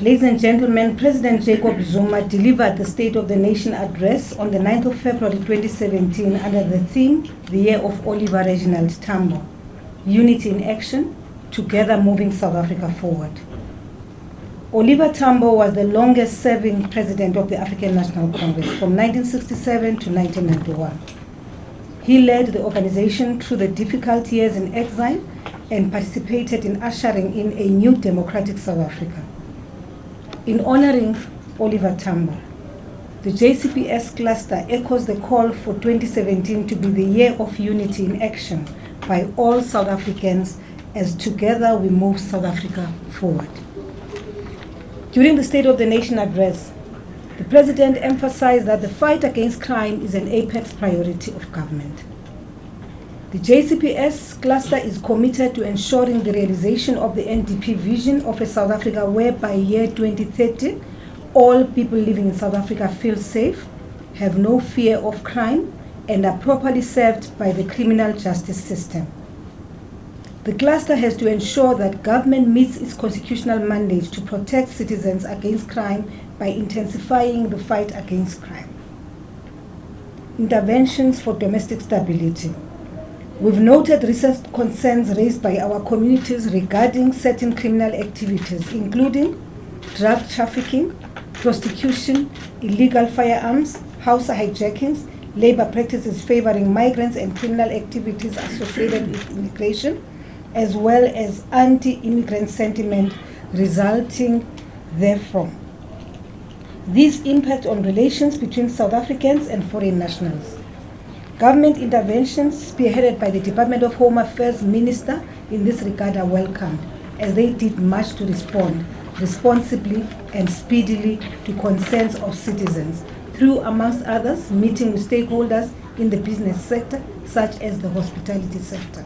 Ladies and gentlemen, President Jacob Zuma delivered the State of the Nation address on the 9th of February 2017 under the theme, The Year of Oliver Reginald Tambo, Unity in Action, Together Moving South Africa Forward. Oliver Tambo was the longest serving president of the African National Congress from 1967 to 1991. He led the organization through the difficult years in exile and participated in ushering in a new democratic South Africa. In honoring Oliver Tambo, the JCPS cluster echoes the call for 2017 to be the year of unity in action by all South Africans as together we move South Africa forward. During the State of the Nation address, the President emphasized that the fight against crime is an apex priority of government. The JCPS cluster is committed to ensuring the realization of the NDP vision of a South Africa where by year 2030, all people living in South Africa feel safe, have no fear of crime, and are properly served by the criminal justice system. The cluster has to ensure that government meets its constitutional mandate to protect citizens against crime by intensifying the fight against crime. Interventions for domestic stability. We've noted recent concerns raised by our communities regarding certain criminal activities, including drug trafficking, prostitution, illegal firearms, house hijackings, labor practices favoring migrants, and criminal activities associated with immigration, as well as anti-immigrant sentiment resulting therefrom. These impact on relations between South Africans and foreign nationals. Government interventions spearheaded by the Department of Home Affairs Minister in this regard are welcomed, as they did much to respond responsibly and speedily to concerns of citizens through, amongst others, meeting with stakeholders in the business sector, such as the hospitality sector.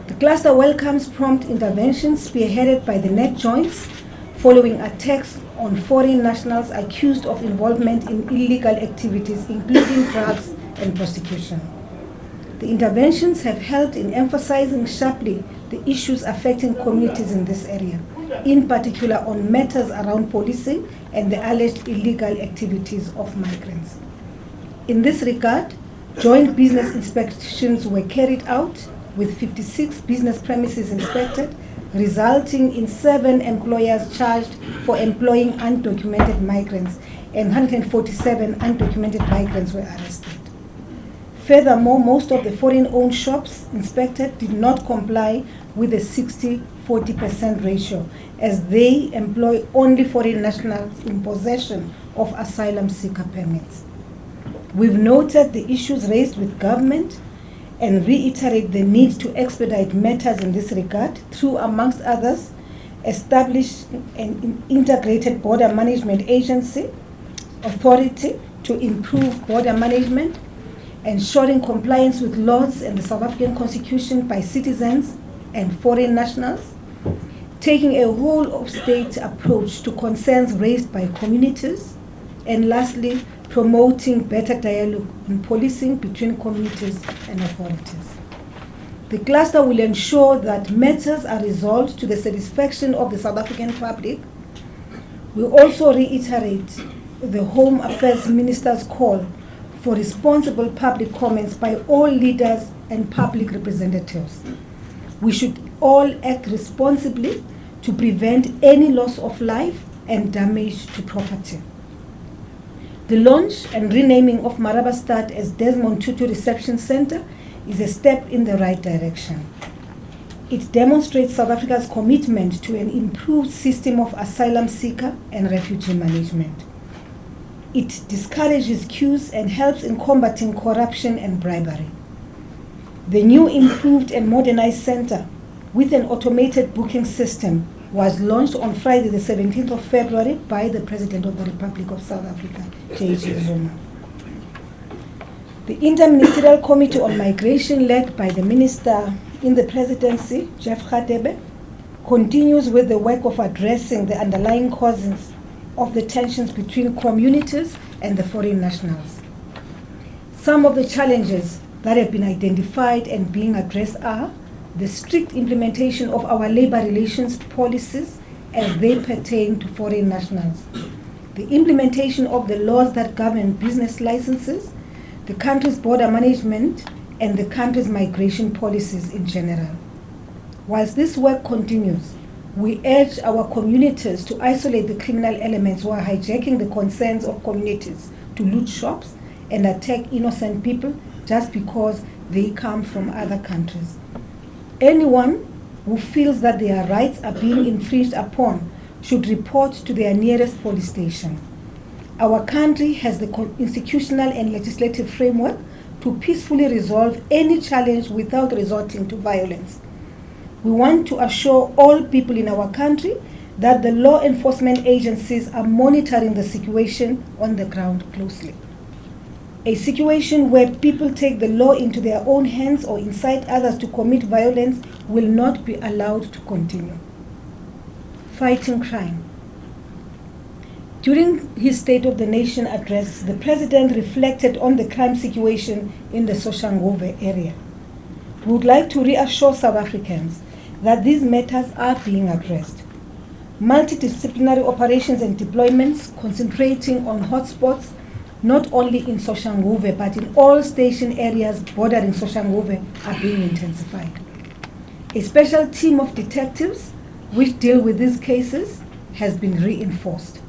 The cluster welcomes prompt interventions spearheaded by the net joints following attacks on foreign nationals accused of involvement in illegal activities, including drugs and prostitution. The interventions have helped in emphasizing sharply the issues affecting communities in this area, in particular on matters around policing and the alleged illegal activities of migrants. In this regard, joint business inspections were carried out with 56 business premises inspected, resulting in 7 employers charged for employing undocumented migrants, and 147 undocumented migrants were arrested. Furthermore, most of the foreign-owned shops inspected did not comply with the 60-40% ratio, as they employ only foreign nationals in possession of asylum seeker permits. We've noted the issues raised with government and reiterate the need to expedite matters in this regard through, amongst others, establish an integrated border management agency authority to improve border management, ensuring compliance with laws and the South African Constitution by citizens and foreign nationals, taking a whole-of-state approach to concerns raised by communities, and lastly, promoting better dialogue on policing between communities and authorities. The cluster will ensure that matters are resolved to the satisfaction of the South African public. We also reiterate the Home Affairs Minister's call for responsible public comments by all leaders and public representatives. We should all act responsibly to prevent any loss of life and damage to property. The launch and renaming of Marabastad as Desmond Tutu Reception Center is a step in the right direction. It demonstrates South Africa's commitment to an improved system of asylum seeker and refugee management. It discourages queues and helps in combating corruption and bribery. The new improved and modernized center with an automated booking system was launched on Friday the 17th of February by the President of the Republic of South Africa, J.J. Zuma. The Interministerial Committee on Migration, led by the Minister in the Presidency, Jeff Radebe, continues with the work of addressing the underlying causes of the tensions between communities and the foreign nationals. Some of the challenges that have been identified and being addressed are the strict implementation of our labor relations policies as they pertain to foreign nationals, the implementation of the laws that govern business licenses, the country's border management, and the country's migration policies in general. Whilst this work continues, we urge our communities to isolate the criminal elements who are hijacking the concerns of communities to loot shops and attack innocent people just because they come from other countries. Anyone who feels that their rights are being infringed upon should report to their nearest police station. Our country has the institutional and legislative framework to peacefully resolve any challenge without resorting to violence. We want to assure all people in our country that the law enforcement agencies are monitoring the situation on the ground closely. A situation where people take the law into their own hands or incite others to commit violence will not be allowed to continue. Fighting crime. During his State of the Nation address, the President reflected on the crime situation in the Soshanguve area. We would like to reassure South Africans that these matters are being addressed. Multidisciplinary operations and deployments concentrating on hotspots not only in Soshanguve but in all station areas bordering Soshanguve are being intensified. A special team of detectives which deal with these cases has been reinforced.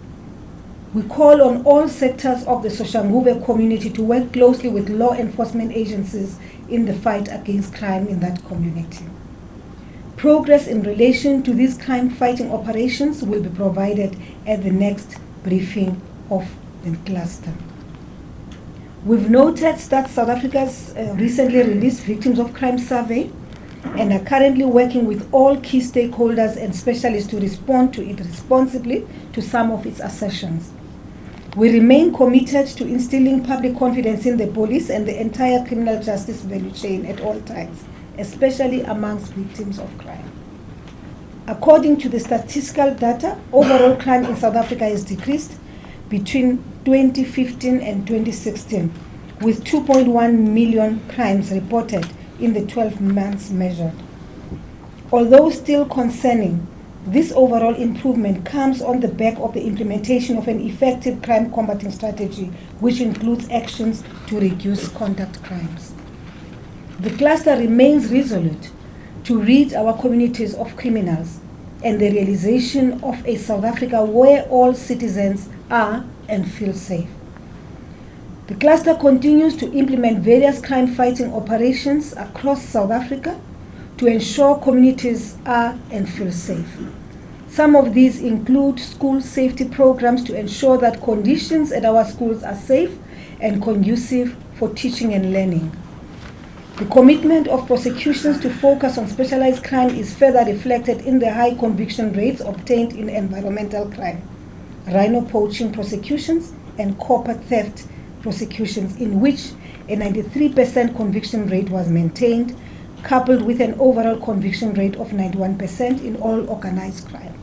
We call on all sectors of the Soshanguve community to work closely with law enforcement agencies in the fight against crime in that community. Progress in relation to these crime-fighting operations will be provided at the next briefing of the cluster. We've noted that South Africa's recently released Victims of Crime survey and are currently working with all key stakeholders and specialists to respond to it responsibly to some of its assertions. We remain committed to instilling public confidence in the police and the entire criminal justice value chain at all times, especially amongst victims of crime. According to the statistical data, overall crime in South Africa has decreased between 2015 and 2016, with 2.1 million crimes reported in the 12 months measured. Although still concerning, this overall improvement comes on the back of the implementation of an effective crime combating strategy, which includes actions to reduce contact crimes. The cluster remains resolute to rid our communities of criminals and the realization of a South Africa where all citizens are and feel safe. The cluster continues to implement various crime-fighting operations across South Africa to ensure communities are and feel safe. Some of these include school safety programs to ensure that conditions at our schools are safe and conducive for teaching and learning. The commitment of prosecutions to focus on specialized crime is further reflected in the high conviction rates obtained in environmental crime, rhino poaching prosecutions, and copper theft prosecutions, in which a 93% conviction rate was maintained, coupled with an overall conviction rate of 91% in all organized crime.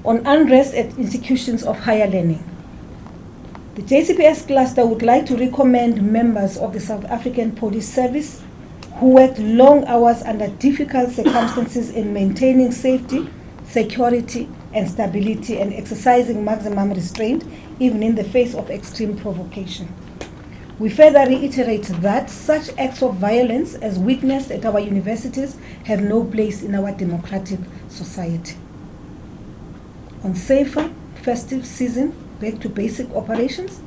On unrest at institutions of higher learning, the JCPS cluster would like to recommend members of the South African Police Service who worked long hours under difficult circumstances in maintaining safety, security, and stability and exercising maximum restraint even in the face of extreme provocation. We further reiterate that such acts of violence as witnessed at our universities have no place in our democratic society. On safer festive season back to basic operations,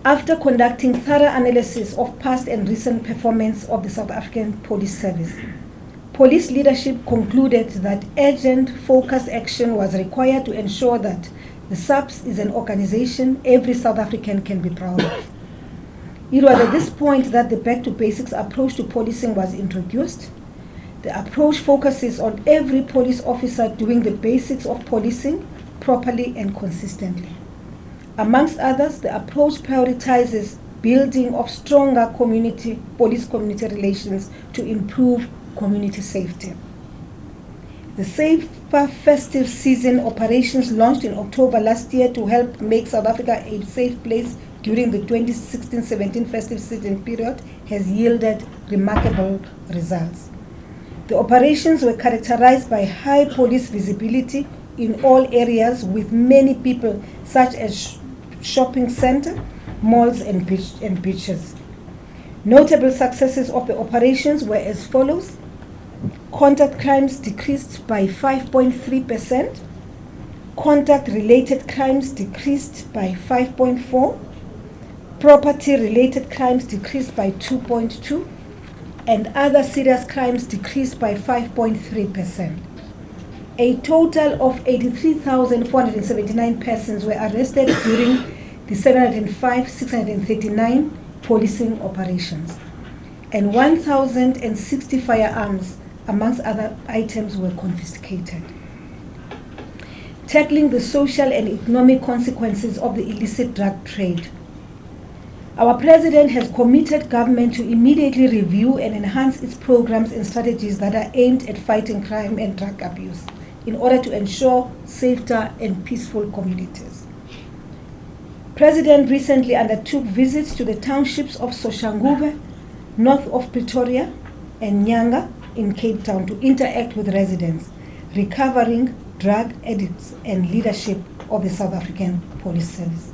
after conducting thorough analysis of past and recent performance of the South African Police Service, police leadership concluded that urgent, focused action was required to ensure that the SAPS is an organization every South African can be proud of. It was at this point that the back to basics approach to policing was introduced. The approach focuses on every police officer doing the basics of policing properly and consistently. Amongst others, the approach prioritizes building of stronger police-community relations to improve community safety. The Safer Festive Season operations launched in October last year to help make South Africa a safe place during the 2016-17 festive season period has yielded remarkable results. The operations were characterized by high police visibility in all areas with many people such as shopping center, malls and beaches. Notable successes of the operations were as follows. Contact crimes decreased by 5.3%. Contact-related crimes decreased by 5.4%. Property-related crimes decreased by 2.2%. And other serious crimes decreased by 5.3%. A total of 83,479 persons were arrested during the 705,639 policing operations, and 1,060 firearms, amongst other items, were confiscated. Tackling the social and economic consequences of the illicit drug trade. Our President has committed government to immediately review and enhance its programs and strategies that are aimed at fighting crime and drug abuse in order to ensure safer and peaceful communities. President recently undertook visits to the townships of Soshanguve, north of Pretoria, and Nyanga in Cape Town to interact with residents, recovering drug addicts and leadership of the South African Police Service.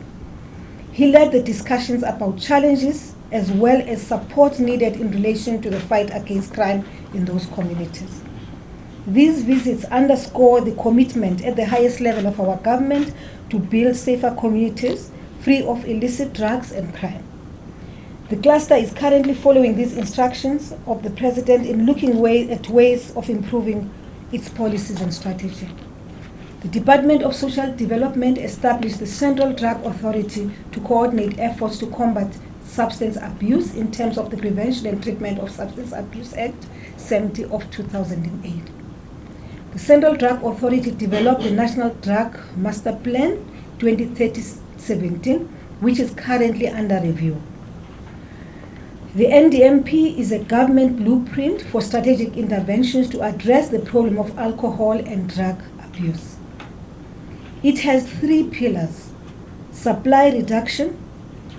He led the discussions about challenges as well as support needed in relation to the fight against crime in those communities. These visits underscore the commitment at the highest level of our government to build safer communities free of illicit drugs and crime. The cluster is currently following these instructions of the President in looking at ways of improving its policies and strategy. The Department of Social Development established the Central Drug Authority to coordinate efforts to combat substance abuse in terms of the Prevention and Treatment of Substance Abuse Act 70 of 2008. The Central Drug Authority developed the National Drug Master Plan 2030-17, which is currently under review. The NDMP is a government blueprint for strategic interventions to address the problem of alcohol and drug abuse. It has 3 pillars: supply reduction,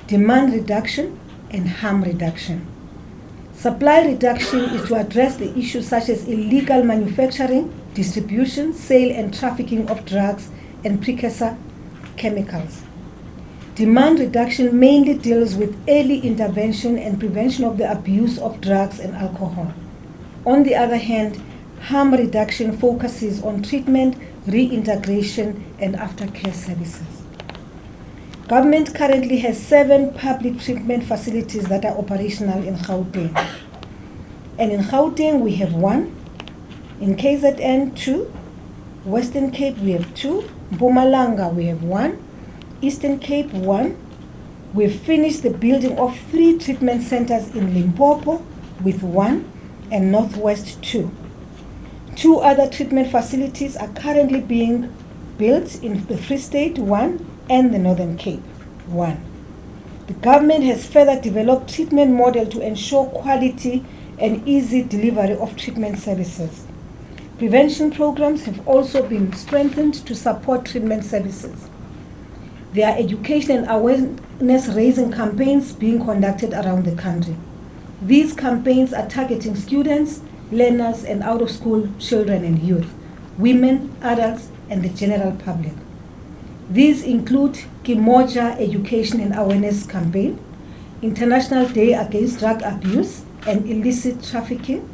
demand reduction, and harm reduction. Supply reduction is to address the issues such as illegal manufacturing, distribution, sale, and trafficking of drugs and precursor chemicals. Demand reduction mainly deals with early intervention and prevention of the abuse of drugs and alcohol. On the other hand, harm reduction focuses on treatment, reintegration, and aftercare services. Government currently has 7 public treatment facilities that are operational in Gauteng. And in Gauteng we have 1, in KZN 2, Western Cape we have 2, Mpumalanga we have 1, Eastern Cape 1. We've finished the building of 3 treatment centers in Limpopo with 1, and Northwest 2. 2 other treatment facilities are currently being built in the Free State 1 and the Northern Cape 1. The government has further developed treatment model to ensure quality and easy delivery of treatment services. Prevention programs have also been strengthened to support treatment services. There are education and awareness raising campaigns being conducted around the country. These campaigns are targeting students, learners, and out-of-school children and youth, women, adults, and the general public. These include Kimoja Education and Awareness Campaign, International Day Against Drug Abuse and Illicit Trafficking,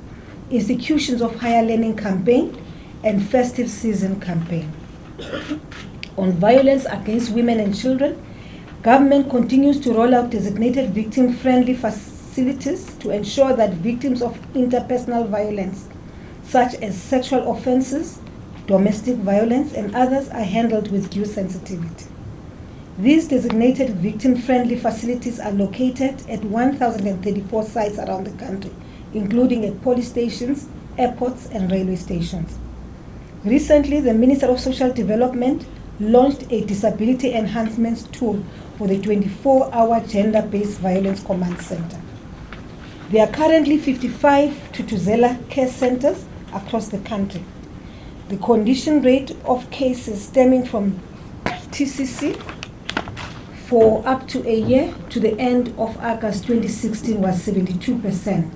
Institutions of Higher Learning Campaign, and Festive Season Campaign. On violence against women and children, government continues to roll out designated victim-friendly facilities to ensure that victims of interpersonal violence, such as sexual offenses, domestic violence, and others are handled with due sensitivity. These designated victim-friendly facilities are located at 1,034 sites around the country, including at police stations, airports, and railway stations. Recently, the Minister of Social Development launched a disability enhancements tool for the 24-hour gender-based violence command center. There are currently 55 Tutuzela care centers across the country. The condition rate of cases stemming from TCC for up to a year to the end of August 2016 was 72%,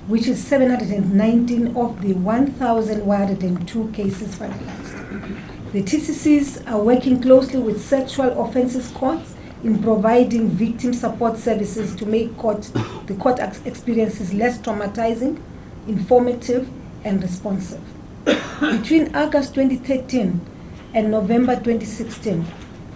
which is 719 of the 1,102 cases finalized. The TCCs are working closely with sexual offences courts in providing victim support services to make the court experiences less traumatizing, informative, and responsive. Between August 2013 and November 2016,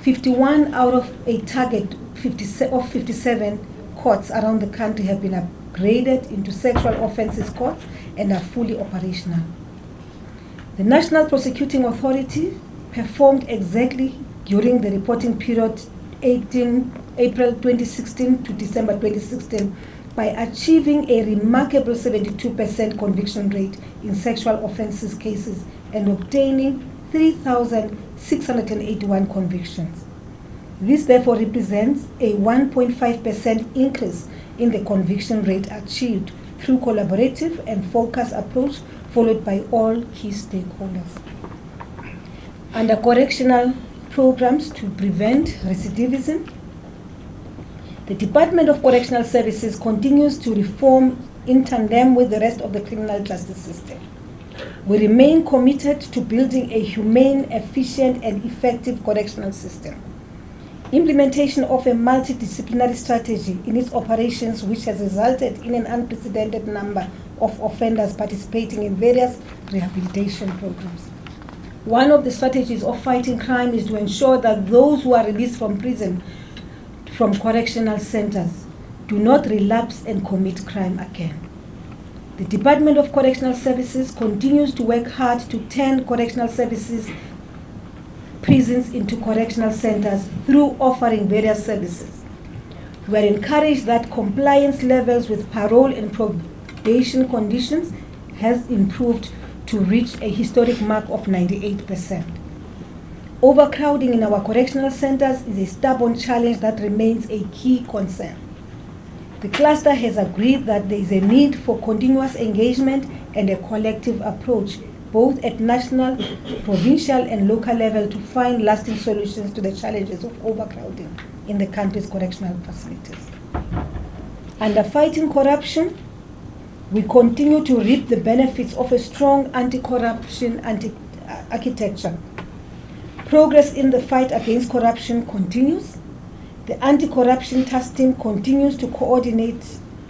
51 out of a target of 57 courts around the country have been upgraded into sexual offences courts and are fully operational. The National Prosecuting Authority performed exactly during the reporting period 18 April 2016 to December 2016 by achieving a remarkable 72% conviction rate in sexual offences cases and obtaining 3,681 convictions. This therefore represents a 1.5% increase in the conviction rate achieved through collaborative and focused approach followed by all key stakeholders. Under correctional programs to prevent recidivism, the Department of Correctional Services continues to reform in tandem with the rest of the criminal justice system. We remain committed to building a humane, efficient, and effective correctional system. Implementation of a multidisciplinary strategy in its operations, which has resulted in an unprecedented number of offenders participating in various rehabilitation programs. One of the strategies of fighting crime is to ensure that those who are released from prison, from correctional centers, do not relapse and commit crime again. The Department of Correctional Services continues to work hard to turn correctional services prisons into correctional centers through offering various services. We are encouraged that compliance levels with parole and probation conditions has improved to reach a historic mark of 98%. Overcrowding in our correctional centers is a stubborn challenge that remains a key concern. The cluster has agreed that there is a need for continuous engagement and a collective approach, both at national, provincial, and local level, to find lasting solutions to the challenges of overcrowding in the country's correctional facilities. Under fighting corruption, we continue to reap the benefits of a strong anti-corruption architecture. Progress in the fight against corruption continues. The anti-corruption task team continues to coordinate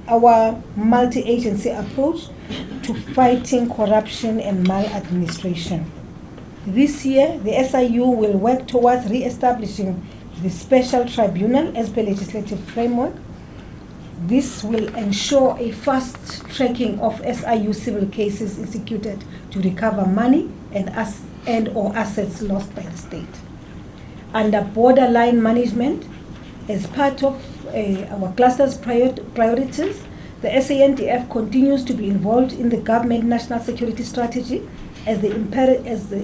our multi-agency approach to fighting corruption and maladministration. This year, the SIU will work towards re-establishing the special tribunal as per legislative framework. This will ensure a fast tracking of SIU civil cases instituted to recover money and or assets lost by the state. Under borderline management, as part of our cluster's priorities, the SANDF continues to be involved in the government national security strategy as the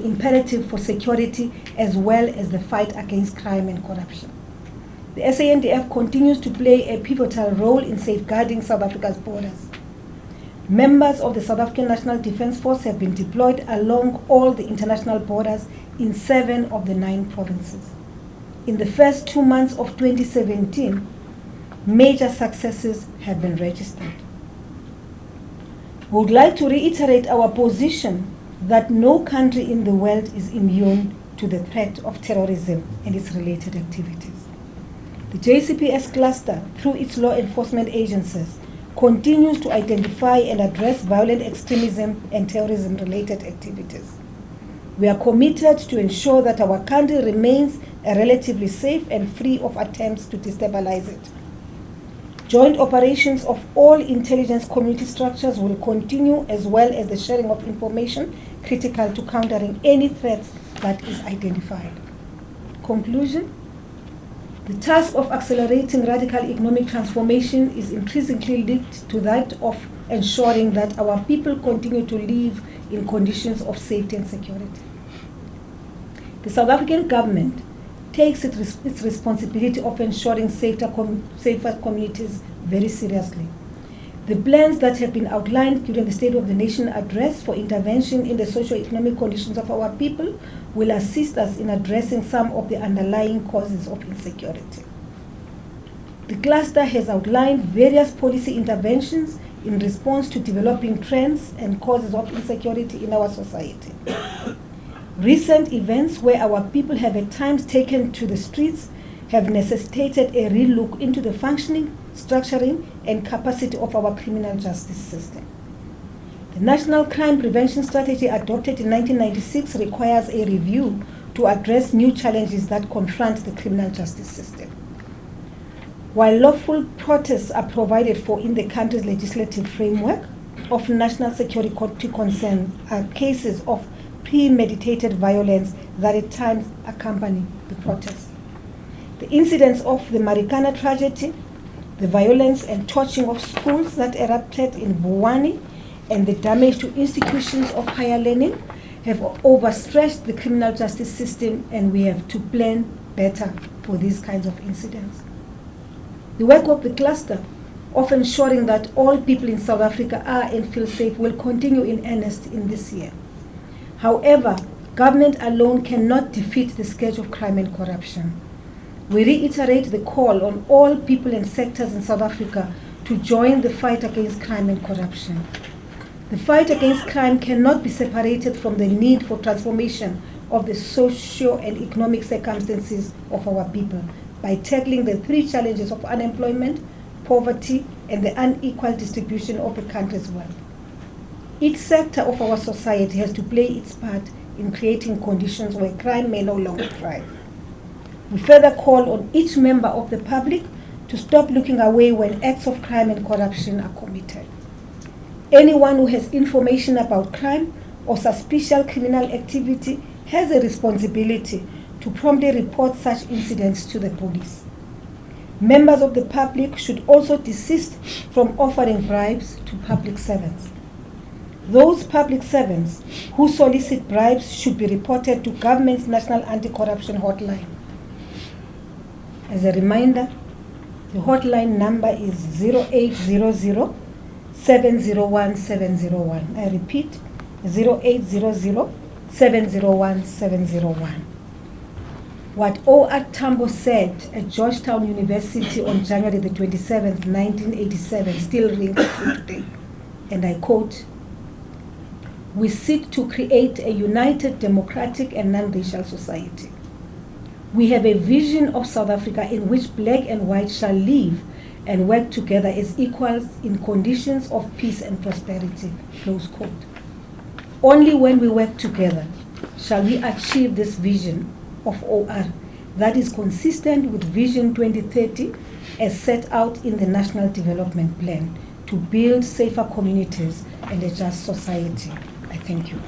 imperative for security as well as the fight against crime and corruption. The SANDF continues to play a pivotal role in safeguarding South Africa's borders. Members of the South African National Defence Force have been deployed along all the international borders in 7 of the 9 provinces. In the first 2 months of 2017, major successes have been registered. We would like to reiterate our position that no country in the world is immune to the threat of terrorism and its related activities. The JCPS cluster, through its law enforcement agencies, continues to identify and address violent extremism and terrorism-related activities. We are committed to ensure that our country remains a relatively safe and free of attempts to destabilize it. Joint operations of all intelligence community structures will continue, as well as the sharing of information critical to countering any threats that is identified. Conclusion: the task of accelerating radical economic transformation is increasingly linked to that of ensuring that our people continue to live in conditions of safety and security. The South African government takes its responsibility of ensuring safer communities very seriously. The plans that have been outlined during the State of the Nation address for intervention in the socio-economic conditions of our people will assist us in addressing some of the underlying causes of insecurity. The cluster has outlined various policy interventions in response to developing trends and causes of insecurity in our society. Recent events where our people have at times taken to the streets have necessitated a relook into the functioning, structuring, and capacity of our criminal justice system. The National Crime Prevention Strategy adopted in 1996 requires a review to address new challenges that confront the criminal justice system. While lawful protests are provided for in the country's legislative framework of national security concerns are cases of premeditated violence that at times accompany the protests. The incidents of the Marikana tragedy, the violence and torching of schools that erupted in Vuwani, and the damage to institutions of higher learning have overstretched the criminal justice system, and we have to plan better for these kinds of incidents. The work of the cluster of ensuring that all people in South Africa are and feel safe will continue in earnest in this year. However, government alone cannot defeat the scourge of crime and corruption. We reiterate the call on all people and sectors in South Africa to join the fight against crime and corruption. The fight against crime cannot be separated from the need for transformation of the socio and economic circumstances of our people by tackling the three challenges of unemployment, poverty, and the unequal distribution of the country's wealth. Each sector of our society has to play its part in creating conditions where crime may no longer thrive. We further call on each member of the public to stop looking away when acts of crime and corruption are committed. Anyone who has information about crime or suspicious criminal activity has a responsibility to promptly report such incidents to the police. Members of the public should also desist from offering bribes to public servants. Those public servants who solicit bribes should be reported to government's National Anti-Corruption Hotline. As a reminder, the hotline number is 0800 701 701. I repeat, 0800 701 701. What O.R. Tambo said at Georgetown University on January the 27th, 1987 still rings true today. And I quote, "We seek to create a united, democratic, and non-racial society. We have a vision of South Africa in which black and white shall live and work together as equals in conditions of peace and prosperity." Close quote. Only when we work together shall we achieve this vision of OR that is consistent with Vision 2030 as set out in the National Development Plan to build safer communities and a just society. I thank you.